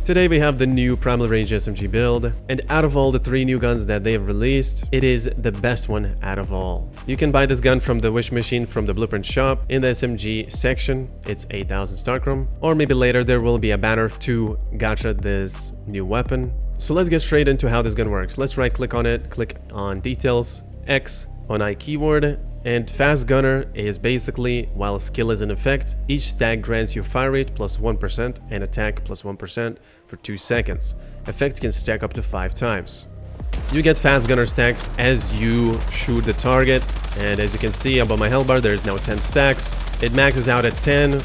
Today we have the new Primal Range SMG build, and out of all the 3 new guns that they have released, it is the best one out of all. You can buy this gun from the wish machine from the Blueprint shop in the SMG section. It's 8,000 star chrome, or maybe later there will be a banner to gacha this new weapon. So let's get straight into how this gun works. Let's right click on it, click on details, X on I keyword, and Fast Gunner is basically, while skill is in effect, each stack grants you fire rate plus 1% and attack plus 1% for 2 seconds. Effect can stack up to 5 times. You get Fast Gunner stacks as you shoot the target, and as you can see above my health bar there's now 10 stacks. It maxes out at 10,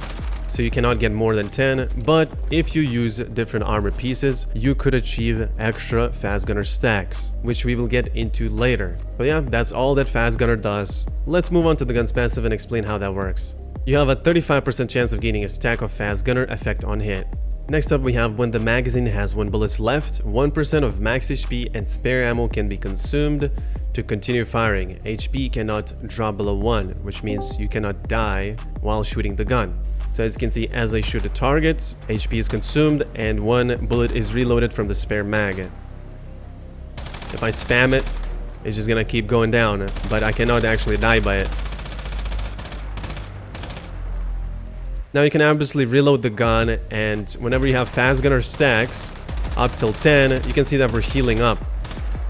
so you cannot get more than 10, but if you use different armor pieces, you could achieve extra Fast Gunner stacks, which we will get into later. But yeah, that's all that Fast Gunner does. Let's move on to the gun's passive and explain how that works. You have a 35% chance of gaining a stack of Fast Gunner effect on hit. Next up we have when the magazine has 1 bullet left, 1% of max HP and spare ammo can be consumed to continue firing. HP cannot drop below 1, which means you cannot die while shooting the gun. So as you can see, as I shoot a target, HP is consumed and 1 bullet is reloaded from the spare mag. If I spam it, it's just gonna keep going down, but I cannot actually die by it. Now you can obviously reload the gun, and whenever you have Fast Gunner stacks up till 10, you can see that we're healing up.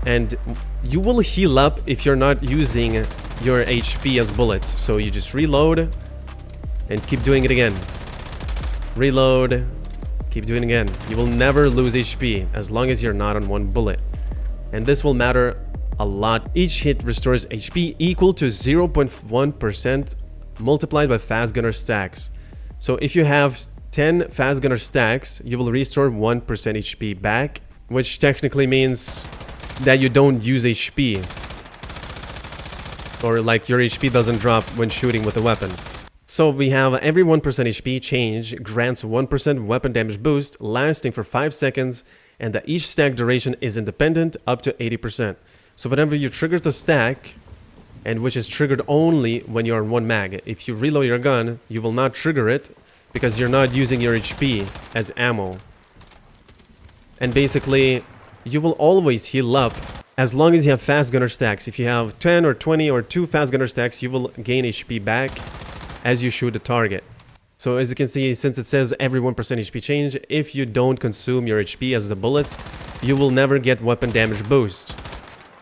And you will heal up if you're not using your HP as bullets. So you just reload and keep doing it again. Reload, keep doing it again. You will never lose HP as long as you're not on 1 bullet. And this will matter a lot. Each hit restores HP equal to 0.1% multiplied by Fast Gunner stacks. So if you have 10 Fast Gunner stacks, you will restore 1% HP back, which technically means that you don't use HP. Or like your HP doesn't drop when shooting with a weapon. So we have every 1% HP change grants 1% weapon damage boost lasting for 5 seconds, and that each stack duration is independent up to 80%. So whenever you trigger the stack, and which is triggered only when you're on 1 mag, if you reload your gun, you will not trigger it because you're not using your HP as ammo. And basically, you will always heal up as long as you have Fast Gunner stacks. If you have 10 or 20 or 2 Fast Gunner stacks, you will gain HP back as you shoot the target. So as you can see, since it says every 1% HP change, if you don't consume your HP as the bullets, you will never get weapon damage boost.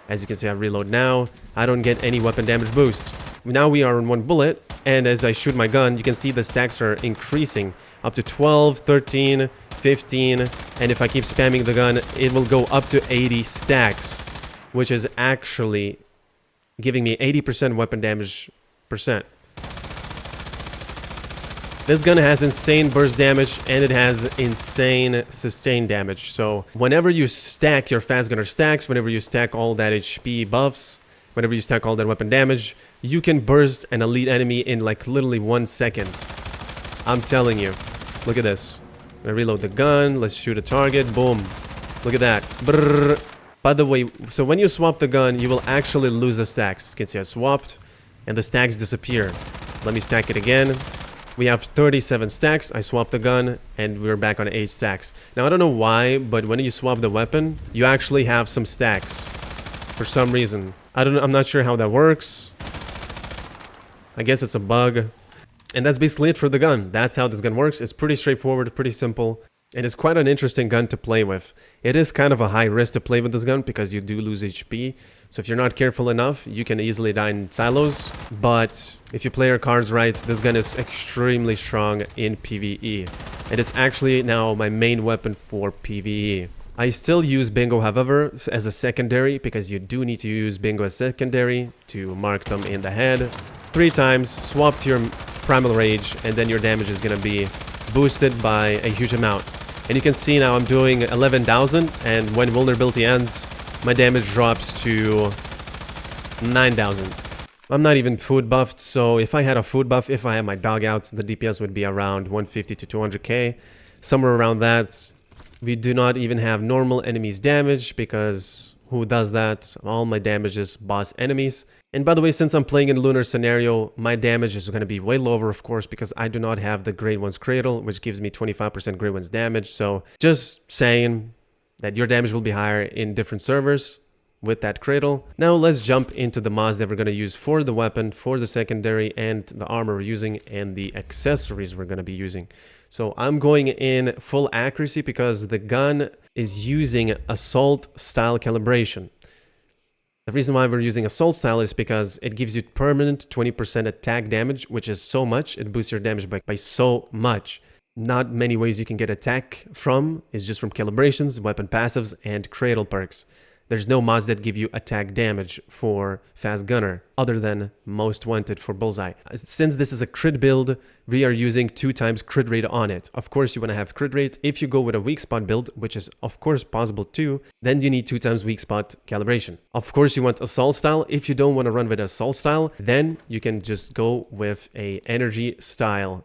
As you can see, I reload now, I don't get any weapon damage boost. Now we are on 1 bullet, and as I shoot my gun, you can see the stacks are increasing up to 12, 13, 15, and if I keep spamming the gun, it will go up to 80 stacks, which is actually giving me 80% weapon damage percent. This gun has insane burst damage and it has insane sustain damage. So whenever you stack your Fast Gunner stacks, whenever you stack all that HP buffs, whenever you stack all that weapon damage, you can burst an elite enemy in like literally 1 second. I'm telling you. Look at this. I reload the gun, let's shoot a target, boom. Look at that. Brrr. By the way, so when you swap the gun, you will actually lose the stacks. You can see I swapped and the stacks disappear. Let me stack it again. We have 37 stacks, I swapped the gun, and we're back on 8 stacks. Now, I don't know why, but when you swap the weapon, you actually have some stacks. For some reason. I'm not sure how that works. I guess it's a bug. And that's basically it for the gun. That's how this gun works. It's pretty straightforward, pretty simple. And it's quite an interesting gun to play with. It is kind of a high risk to play with this gun because you do lose HP. So if you're not careful enough, you can easily die in silos. But if you play your cards right, this gun is extremely strong in PVE. It is actually now my main weapon for PVE. I still use Bingo, however, as a secondary because you do need to use Bingo as secondary to mark them in the head. 3 times, swap to your Primal Rage, and then your damage is gonna be boosted by a huge amount. And you can see now I'm doing 11,000, and when vulnerability ends, my damage drops to 9,000. I'm not even food buffed, so if I had a food buff, if I had my dog out, the DPS would be around 150 to 200k, somewhere around that. We do not even have normal enemies damage because who does that. All my damage is boss enemies. And by the way, since I'm playing in Lunar scenario, my damage is going to be way lower, of course, because I do not have the Grade 1's Cradle, which gives me 25% Grade 1's damage. So just saying that your damage will be higher in different servers with that Cradle. Now let's jump into the mods that we're going to use for the weapon, for the secondary, and the armor we're using, and the accessories we're going to be using. So I'm going in full accuracy because the gun is using assault style calibration. The reason why we're using assault style is because it gives you permanent 20% attack damage, which is so much. It boosts your damage by so much. Not many ways you can get attack from is just from calibrations, weapon passives, and cradle perks. There's no mods that give you attack damage for Fast Gunner other than Most Wanted for Bullseye. Since this is a crit build, we are using 2x crit rate on it. Of course, you want to have crit rate. If you go with a weak spot build, which is of course possible too, then you need 2x weak spot calibration. Of course, you want assault style. If you don't want to run with assault style, then you can just go with a energy style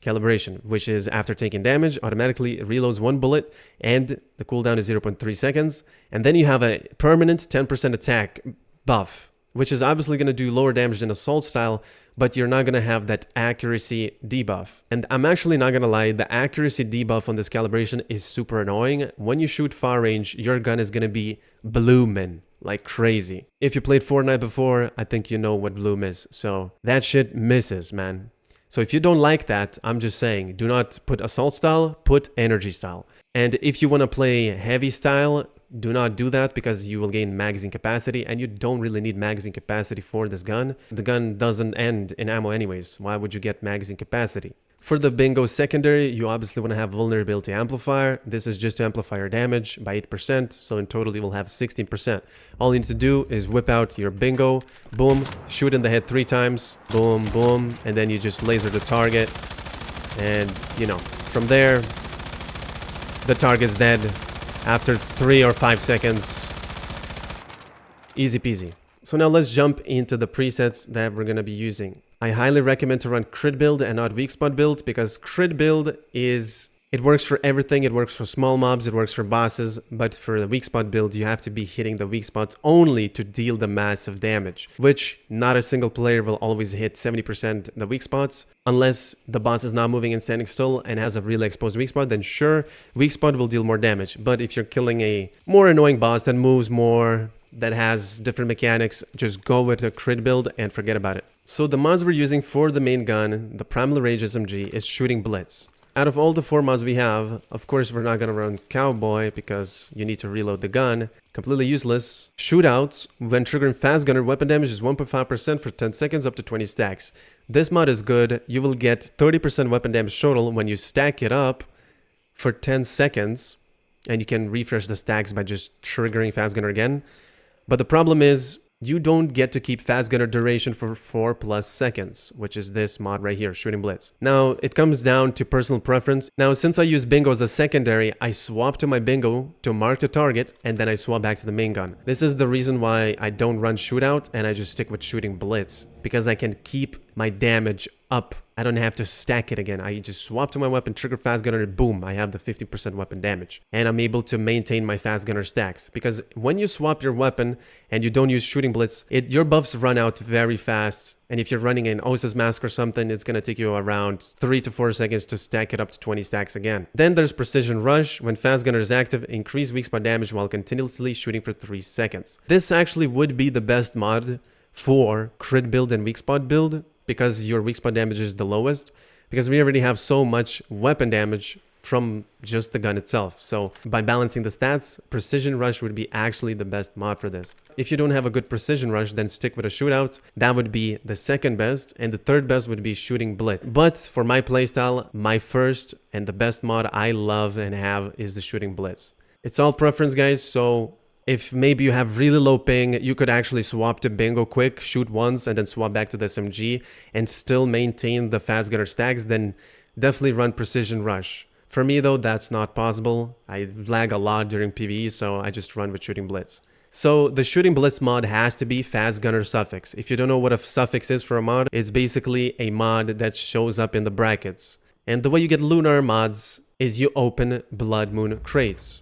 calibration, which is after taking damage, automatically reloads 1 bullet, and the cooldown is 0.3 seconds. And then you have a permanent 10% attack buff, which is obviously going to do lower damage than assault style, but you're not going to have that accuracy debuff. And I'm actually not going to lie, the accuracy debuff on this calibration is super annoying. When you shoot far range, your gun is going to be blooming like crazy. If you played Fortnite before, I think you know what bloom is. So that shit misses, man. So if you don't like that, I'm just saying, do not put assault style, put energy style. And if you want to play heavy style, do not do that because you will gain magazine capacity, and you don't really need magazine capacity for this gun. The gun doesn't end in ammo anyways. Why would you get magazine capacity? For the bingo secondary, you obviously want to have vulnerability amplifier. This is just to amplify your damage by 8%, so in total you will have 16%. All you need to do is whip out your bingo, boom, shoot in the head 3 times, boom, boom, and then you just laser the target, and you know, from there, the target's dead after 3 or 5 seconds. Easy peasy. So now let's jump into the presets that we're going to be using. I highly recommend to run crit build and not weak spot build, because crit build is, it works for everything. It works for small mobs, it works for bosses, but for the weak spot build, you have to be hitting the weak spots only to deal the massive damage, which not a single player will always hit 70% the weak spots. Unless the boss is not moving and standing still and has a really exposed weak spot, then sure, weak spot will deal more damage. But if you're killing a more annoying boss that moves more, that has different mechanics, just go with a crit build and forget about it. So the mods we're using for the main gun, the Primal Rage SMG, is shooting blitz. Out of all the 4 mods we have, of course we're not going to run Cowboy because you need to reload the gun. Completely useless. Shootouts, when triggering Fast Gunner, weapon damage is 1.5% for 10 seconds up to 20 stacks. This mod is good. You will get 30% weapon damage total when you stack it up for 10 seconds. And you can refresh the stacks by just triggering Fast Gunner again. But the problem is, you don't get to keep Fast Gunner duration for 4+ seconds, which is this mod right here, Shooting Blitz. Now, it comes down to personal preference. Now, since I use bingo as a secondary, I swap to my bingo to mark the target, and then I swap back to the main gun. This is the reason why I don't run Shootout, and I just stick with Shooting Blitz, because I can keep my damage up. I don't have to stack it again. I just swap to my weapon, trigger Fast Gunner, and boom, I have the 50% weapon damage. And I'm able to maintain my Fast Gunner stacks. Because when you swap your weapon and you don't use Shooting Blitz, your buffs run out very fast. And if you're running an Osa's Mask or something, it's going to take you around 3 to 4 seconds to stack it up to 20 stacks again. Then there's Precision Rush. When Fast Gunner is active, increase weak spot damage while continuously shooting for 3 seconds. This actually would be the best mod for crit build and weak spot build, because your weak spot damage is the lowest, because we already have so much weapon damage from just the gun itself. So by balancing the stats, Precision Rush would be actually the best mod for this. If you don't have a good Precision Rush, then stick with a Shootout. That would be the second best, and the third best would be Shooting Blitz. But for my playstyle, my first and the best mod I love and have is the Shooting Blitz. It's all preference, guys, so if maybe you have really low ping, you could actually swap to bingo quick, shoot once, and then swap back to the SMG and still maintain the Fast Gunner stacks, then definitely run Precision Rush. For me though, that's not possible. I lag a lot during PVE, so I just run with Shooting Blitz. So the Shooting Blitz mod has to be Fast Gunner suffix. If you don't know what a suffix is for a mod, it's basically a mod that shows up in the brackets. And the way you get Lunar mods is you open Blood Moon crates.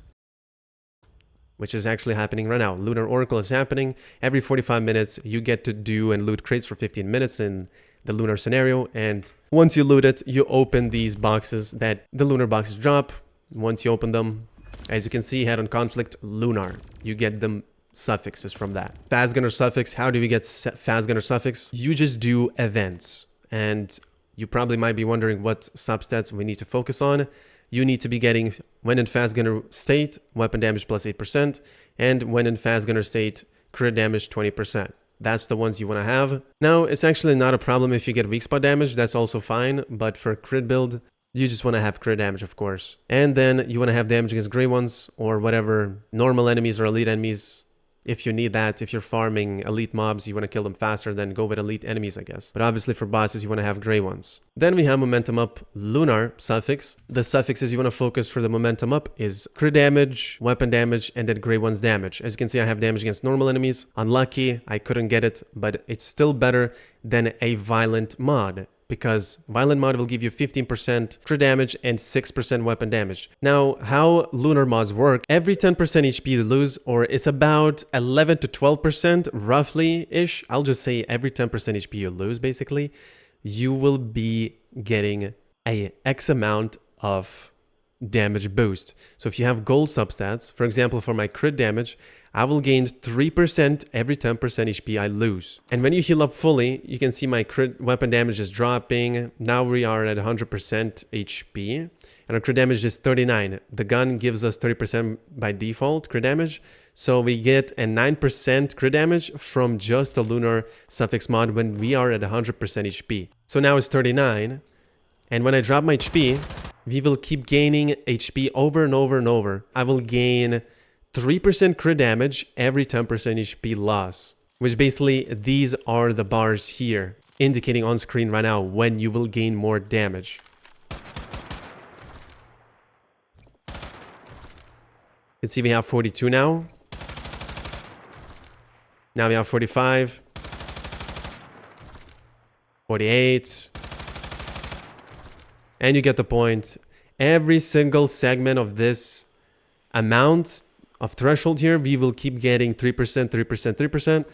which is actually happening right now. Lunar Oracle is happening. Every 45 minutes, you get to do and loot crates for 15 minutes in the Lunar scenario. And once you loot it, you open these boxes that the Lunar boxes drop. Once you open them, as you can see, head on conflict, Lunar. You get them suffixes from that. Fast Gunner suffix. How do we get Fast Gunner suffix? You just do events. And you probably might be wondering what substats we need to focus on. You need to be getting, when in Fast Gunner state, weapon damage plus 8%, and when in Fast Gunner state, crit damage 20%. That's the ones you want to have. Now, it's actually not a problem if you get weak spot damage, that's also fine, but for crit build, you just want to have crit damage, of course. And then you want to have damage against gray ones, or whatever normal enemies or elite enemies. If you need that, if you're farming elite mobs, you want to kill them faster, then go with elite enemies, I guess. But obviously for bosses, you want to have gray ones. Then we have momentum up, Lunar suffix. The suffixes you want to focus for the momentum up is crit damage, weapon damage, and then gray ones damage. As you can see, I have damage against normal enemies. Unlucky, I couldn't get it, but it's still better than a violent mod, because violent mod will give you 15% crit damage and 6% weapon damage. Now, how Lunar mods work, every 10% HP you lose, or it's about 11 to 12% roughly-ish, I'll just say every 10% HP you lose, basically, you will be getting a X amount of damage boost. So if you have gold substats, for example, for my crit damage, I will gain 3% every 10% HP I lose. And when you heal up fully, you can see my crit weapon damage is dropping. Now we are at 100% HP. And our crit damage is 39. The gun gives us 30% by default crit damage. So we get a 9% crit damage from just the Lunar suffix mod when we are at 100% HP. So now it's 39. And when I drop my HP, we will keep gaining HP over and over and over. I will gain 3% crit damage every 10% HP loss, which basically these are the bars here, indicating on screen right now when you will gain more damage. Let's see, we have 42 now. Now we have 45, 48, and you get the point. Every single segment of this amount of threshold here, we will keep getting 3%, 3%, 3%,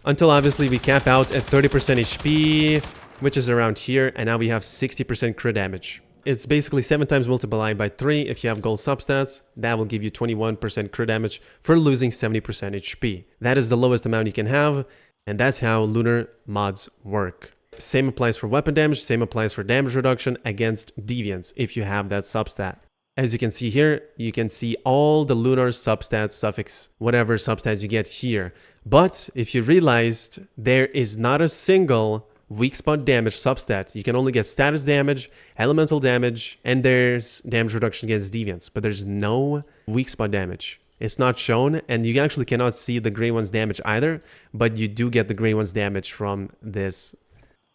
until obviously we cap out at 30% HP, which is around here, and now we have 60% crit damage. It's basically 7 times multiplied by 3 if you have gold substats. That will give you 21% crit damage for losing 70% HP. That is the lowest amount you can have, and that's how Lunar mods work. Same applies for weapon damage, same applies for damage reduction against deviants if you have that substat. As you can see here, you can see all the Lunar substats, suffix, whatever substats you get here. But if you realized, there is not a single weak spot damage substat. You can only get status damage, elemental damage, and there's damage reduction against deviants. But there's no weak spot damage. It's not shown, and you actually cannot see the gray one's damage either, but you do get the gray one's damage from this.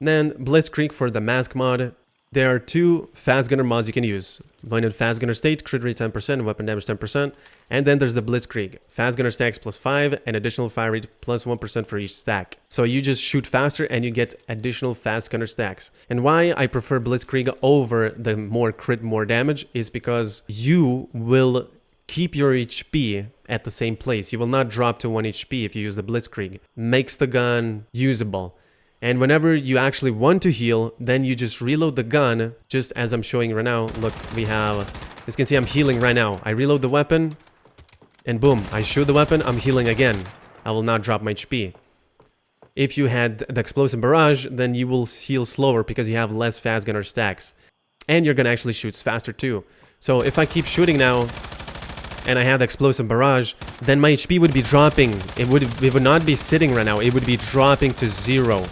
Then Blitzkrieg for the mask mod. There are 2 Fast Gunner mods you can use. One in Fast Gunner state, crit rate 10%, weapon damage 10%. And then there's the Blitzkrieg. Fast Gunner stacks plus 5 and additional fire rate plus 1% for each stack. So you just shoot faster and you get additional Fast Gunner stacks. And why I prefer Blitzkrieg over the more crit, more damage is because you will keep your HP at the same place. You will not drop to 1 HP if you use the Blitzkrieg. Makes the gun usable. And whenever you actually want to heal, then you just reload the gun, just as I'm showing right now. Look, we have, as you can see, I'm healing right now. I reload the weapon, and boom, I shoot the weapon, I'm healing again. I will not drop my HP. If you had the explosive barrage, then you will heal slower because you have less Fast Gunner stacks. And your gun actually shoots faster too. So if I keep shooting now, and I had the explosive barrage, then my HP would be dropping. It would not be sitting right now, it would be dropping to 0.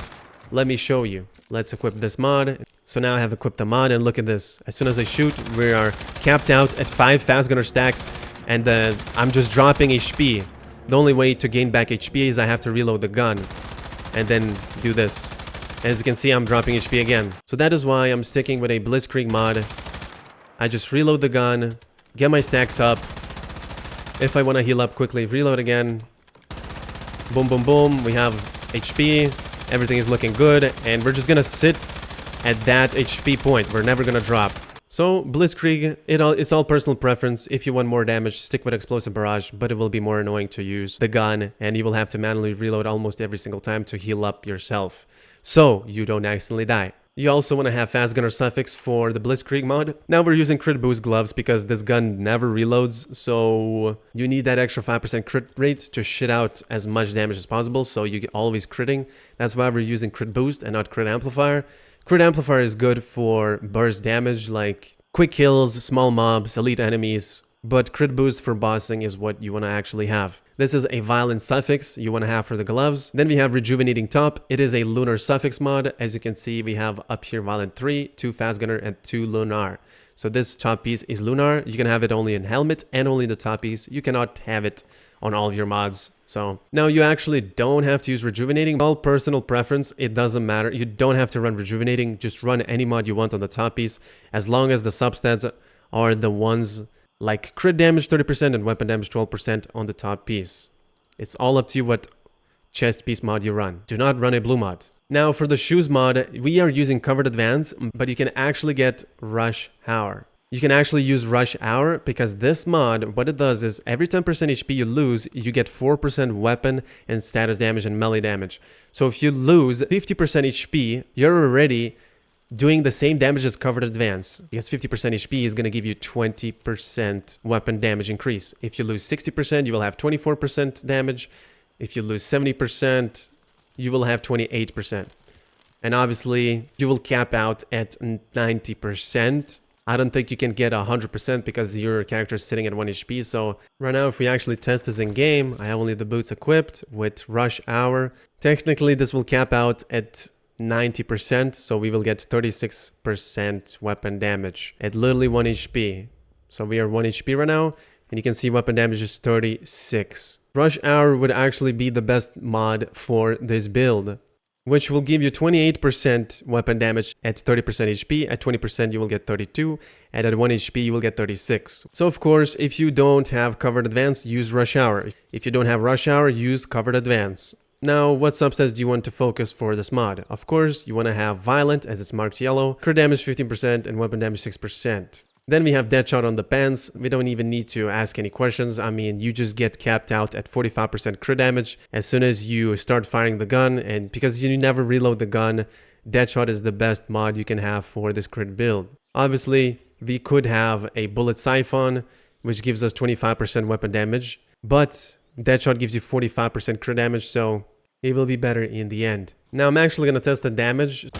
Let me show you. Let's equip this mod. So now I have equipped the mod, and look at this. As soon as I shoot, we are capped out at 5 Fast Gunner stacks, and I'm just dropping HP. The only way to gain back HP is I have to reload the gun, and then do this. As you can see, I'm dropping HP again. So that is why I'm sticking with a Blitzkrieg mod. I just reload the gun, get my stacks up. If I want to heal up quickly, reload again. Boom, boom, boom. We have HP. Everything is looking good, and we're just gonna sit at that HP point. We're never gonna drop. So Blitzkrieg, it's all personal preference. If you want more damage, stick with Explosive Barrage, but it will be more annoying to use the gun, and you will have to manually reload almost every single time to heal up yourself, so you don't accidentally die. You also want to have Fast Gunner Suffix for the Blitzkrieg mod. Now we're using Crit Boost gloves because this gun never reloads, so you need that extra 5% crit rate to shit out as much damage as possible, so you get always critting. That's why we're using Crit Boost and not Crit Amplifier. Crit Amplifier is good for burst damage like quick kills, small mobs, elite enemies, but Crit Boost for bossing is what you want to actually have. This is a Violent Suffix you want to have for the gloves. Then we have Rejuvenating Top. It is a Lunar Suffix mod. As you can see, we have up here Violent 3, 2 Fast Gunner, and 2 Lunar. So this top piece is Lunar. You can have it only in helmet and only the top piece. You cannot have it on all of your mods. So now you actually don't have to use Rejuvenating. All personal preference, it doesn't matter. You don't have to run Rejuvenating. Just run any mod you want on the top piece, as long as the substats are the ones like crit damage 30% and weapon damage 12% on the top piece. It's all up to you what chest piece mod you run. Do not run a blue mod. Now for the shoes mod, we are using Covered Advance, but you can actually get Rush Hour. You can actually use Rush Hour because this mod, what it does is every 10% HP you lose, you get 4% weapon and status damage and melee damage. So if you lose 50% HP, you're already doing the same damage as Covered Advance, because 50% HP is going to give you 20% weapon damage increase. If you lose 60%, you will have 24% damage. If you lose 70%, you will have 28%. And obviously, you will cap out at 90%. I don't think you can get 100% because your character is sitting at 1 HP. So right now, if we actually test this in game, I have only the boots equipped with Rush Hour. Technically, this will cap out at 90%, so we will get 36% weapon damage at literally 1 HP. So we are 1 HP right now, and you can see weapon damage is 36. Rush Hour would actually be the best mod for this build, which will give you 28% weapon damage at 30% HP. At 20% you will get 32, and at 1 HP you will get 36. So of course, if you don't have Covered Advance, use Rush Hour. If you don't have Rush Hour, use Covered Advance. Now, what substats do you want to focus for this mod? Of course, you want to have Violent as it's marked yellow, crit damage 15% and weapon damage 6%. Then we have Deadshot on the pants. We don't even need to ask any questions. I mean, you just get capped out at 45% crit damage as soon as you start firing the gun, and because you never reload the gun, Deadshot is the best mod you can have for this crit build. Obviously, we could have a Bullet Siphon, which gives us 25% weapon damage, but Deadshot gives you 45% crit damage, so it will be better in the end. Now I'm actually going to test the damage.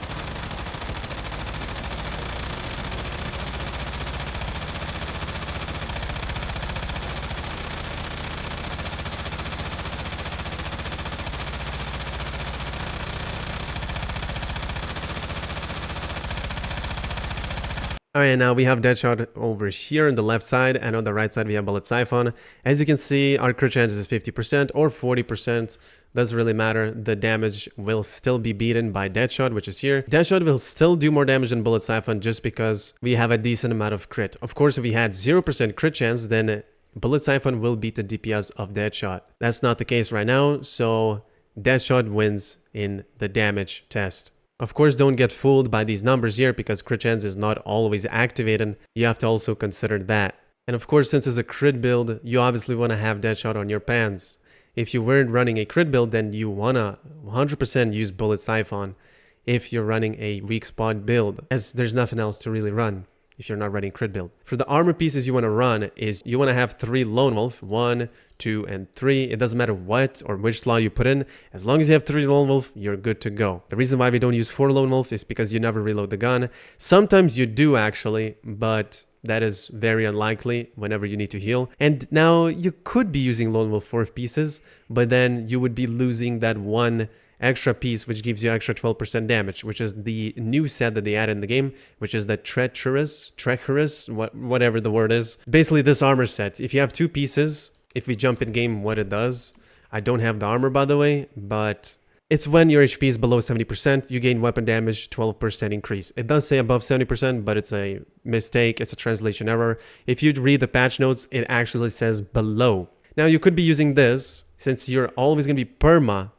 Alright, now we have Deadshot over here on the left side, and on the right side we have Bullet Siphon. As you can see, our crit chance is 50% or 40%. Doesn't really matter. The damage will still be beaten by Deadshot, which is here. Deadshot will still do more damage than Bullet Siphon just because we have a decent amount of crit. Of course, if we had 0% crit chance, then Bullet Siphon will beat the DPS of Deadshot. That's not the case right now, so Deadshot wins in the damage test. Of course, don't get fooled by these numbers here because crit chance is not always activated. You have to also consider that. And of course, since it's a crit build, you obviously want to have Deadshot on your pants. If you weren't running a crit build, then you want to 100% use Bullet Siphon if you're running a weak spot build, as there's nothing else to really run if you're not running crit build. For the armor pieces you want to run is you want to have 3 Lone Wolf, 1, 2, and 3. It doesn't matter what or which slot you put in. As long as you have 3 Lone Wolf, you're good to go. The reason why we don't use 4 Lone Wolf is because you never reload the gun. Sometimes you do actually, but that is very unlikely whenever you need to heal. And now you could be using Lone Wolf 4 pieces, but then you would be losing that one extra piece which gives you extra 12% damage, which is the new set that they added in the game, which is the treacherous, whatever the word is. Basically this armor set, if you have 2 pieces, if we jump in game what it does, I don't have the armor by the way, but it's when your HP is below 70%, you gain weapon damage 12% increase. It does say above 70%, but it's a mistake, it's a translation error. If you read the patch notes, it actually says below. Now you could be using this, since you're always going to be perma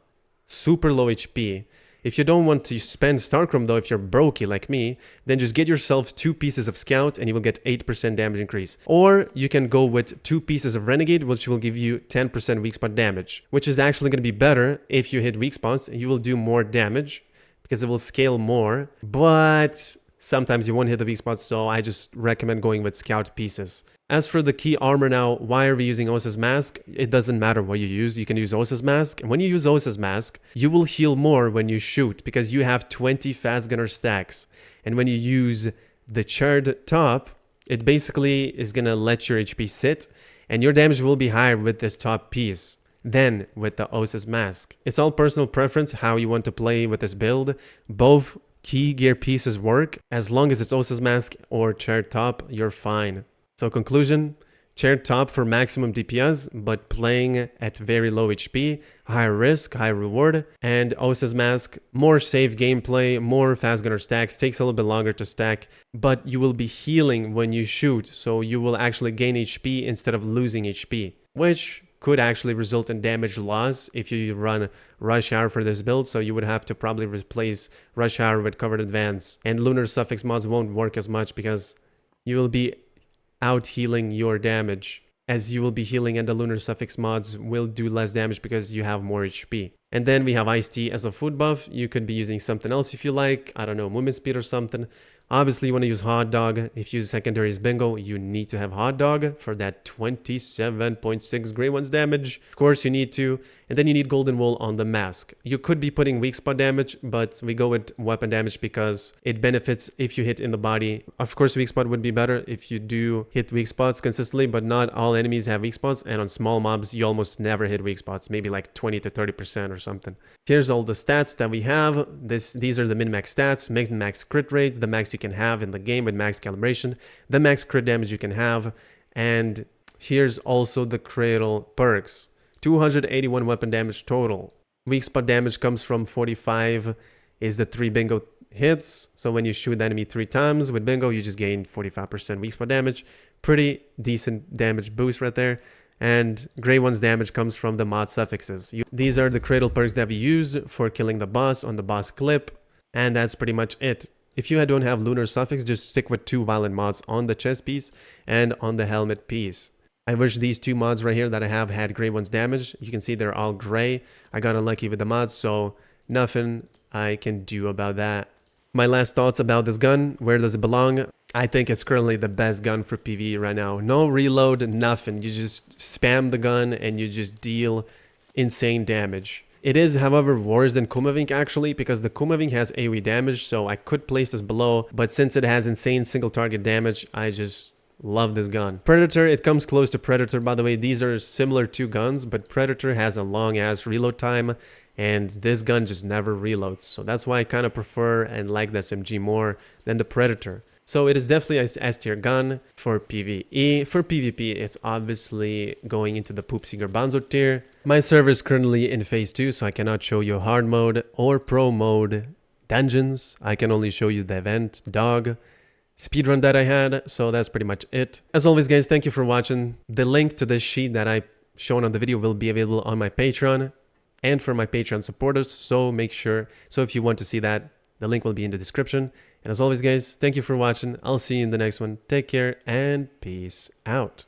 super low HP, If you don't want to spend Starchrome though, if you're brokey like me, then just get yourself 2 pieces of Scout and you will get 8% damage increase. Or you can go with 2 pieces of Renegade, which will give you 10% weak spot damage, which is actually going to be better if you hit weak spots. You will do more damage because it will scale more, but sometimes you won't hit the weak spots, so I just recommend going with Scout pieces. As for the key armor now, why are we using Osa's Mask? It doesn't matter what you use. You can use Osa's Mask. And when you use Osa's Mask, you will heal more when you shoot because you have 20 fast gunner stacks. And when you use the charred top, it basically is going to let your HP sit and your damage will be higher with this top piece than with the Osa's Mask. It's all personal preference how you want to play with this build. Both key gear pieces work. As long as it's Osa's Mask or charred top, you're fine. So conclusion, charred top for maximum DPS, but playing at very low HP, high risk, high reward, and Osa's Mask, more safe gameplay, more fast gunner stacks, takes a little bit longer to stack, but you will be healing when you shoot, so you will actually gain HP instead of losing HP, which could actually result in damage loss if you run Rush Hour for this build, so you would have to probably replace Rush Hour with Covered Advance, and Lunar suffix mods won't work as much because you will be out healing your damage, as you will be healing and the Lunar suffix mods will do less damage because you have more HP. And then we have Iced Tea as a food buff. You could be using something else if you like, I don't know, movement speed or something. Obviously you want to use Hot Dog. If you use secondaries bingo, you need to have Hot Dog for that 27.6 Grey Ones damage. Of course you need to. And then you need Golden Wool on the mask. You could be putting weak spot damage, but we go with weapon damage because it benefits if you hit in the body. Of course weak spot would be better if you do hit weak spots consistently, but not all enemies have weak spots, and on small mobs you almost never hit weak spots, maybe like 20 to 30% or something. Here's all the stats that we have. These are the min-max stats, max crit rate, the max you can have in the game with max calibration, the max crit damage you can have, and here's also the cradle perks. 281 weapon damage total. Weak spot damage comes from 45 is the 3 bingo hits. So when you shoot the enemy 3 times with bingo, you just gain 45% weak spot damage. Pretty decent damage boost right there. And Grey One's damage comes from the mod suffixes. These are the cradle perks that we use for killing the boss on the boss clip. And that's pretty much it. If you don't have Lunar suffix, just stick with 2 violent mods on the chest piece and on the helmet piece. I wish these 2 mods right here that I have had Grey One's damage. You can see they're all gray. I got unlucky with the mods, so nothing I can do about that. My last thoughts about this gun. Where does it belong? I think it's currently the best gun for PvE right now. No reload, nothing. You just spam the gun and you just deal insane damage. It is, however, worse than Kumavink actually, because the Kumavink has AoE damage, so I could place this below, but since it has insane single target damage, I just love this gun. Predator, it comes close to Predator, by the way. These are similar 2 guns, but Predator has a long ass reload time, and this gun just never reloads. So that's why I kind of prefer and like the SMG more than the Predator. So it is definitely an S tier gun for PvE. For PvP, it's obviously going into the Poop Seeker Banzo tier. My server is currently in phase 2, so I cannot show you hard mode or pro mode dungeons. I can only show you the event, dog, speedrun that I had, so that's pretty much it. As always guys, thank you for watching. The link to this sheet that I shown on the video will be available on my Patreon and for my Patreon supporters, so make sure, so if you want to see that, the link will be in the description. And as always guys, thank you for watching. I'll see you in the next one. Take care and peace out.